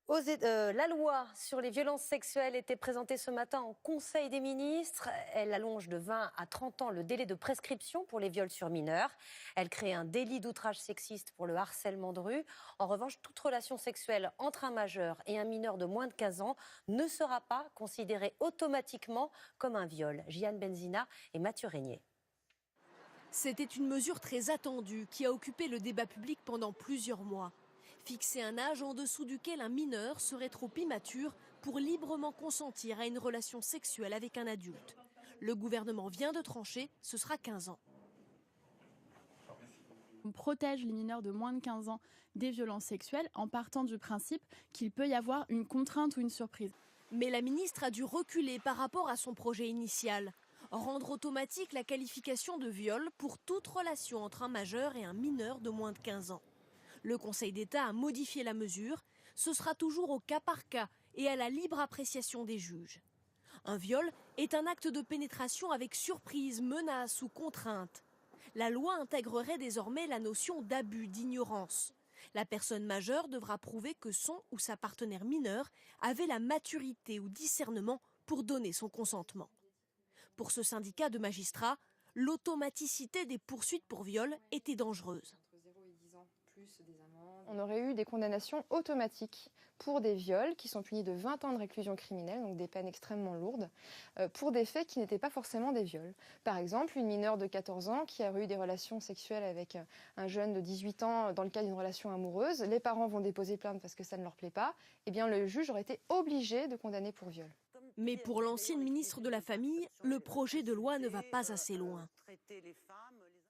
La loi sur les violences sexuelles était présentée ce matin en Conseil des ministres. Elle allonge de 20 à 30 ans le délai de prescription pour les viols sur mineurs. Elle crée un délit d'outrage sexiste pour le harcèlement de rue. En revanche, toute relation sexuelle entre un majeur et un mineur de moins de 15 ans ne sera pas considérée automatiquement comme un viol. Jeanne Benzina et Mathieu Régnier. C'était une mesure très attendue qui a occupé le débat public pendant plusieurs mois. Fixer un âge en dessous duquel un mineur serait trop immature pour librement consentir à une relation sexuelle avec un adulte. Le gouvernement vient de trancher, ce sera 15 ans. On protège les mineurs de moins de 15 ans des violences sexuelles en partant du principe qu'il peut y avoir une contrainte ou une surprise. Mais la ministre a dû reculer par rapport à son projet initial. Rendre automatique la qualification de viol pour toute relation entre un majeur et un mineur de moins de 15 ans. Le Conseil d'État a modifié la mesure. Ce sera toujours au cas par cas et à la libre appréciation des juges. Un viol est un acte de pénétration avec surprise, menace ou contrainte. La loi intégrerait désormais la notion d'abus, d'ignorance. La personne majeure devra prouver que son ou sa partenaire mineure avait la maturité ou discernement pour donner son consentement. Pour ce syndicat de magistrats, l'automaticité des poursuites pour viol était dangereuse. On aurait eu des condamnations automatiques pour des viols qui sont punis de 20 ans de réclusion criminelle, donc des peines extrêmement lourdes, pour des faits qui n'étaient pas forcément des viols. Par exemple, une mineure de 14 ans qui a eu des relations sexuelles avec un jeune de 18 ans dans le cadre d'une relation amoureuse, les parents vont déposer plainte parce que ça ne leur plaît pas, eh bien le juge aurait été obligé de condamner pour viol. Mais pour l'ancienne ministre de la Famille, le projet de loi ne va pas assez loin.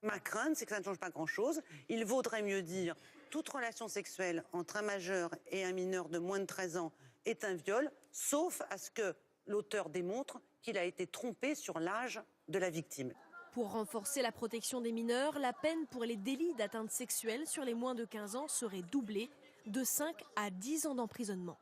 Ma crainte, c'est que ça ne change pas grand-chose. Il vaudrait mieux dire toute relation sexuelle entre un majeur et un mineur de moins de 13 ans est un viol, sauf à ce que l'auteur démontre qu'il a été trompé sur l'âge de la victime. Pour renforcer la protection des mineurs, la peine pour les délits d'atteinte sexuelle sur les moins de 15 ans serait doublée de 5 à 10 ans d'emprisonnement.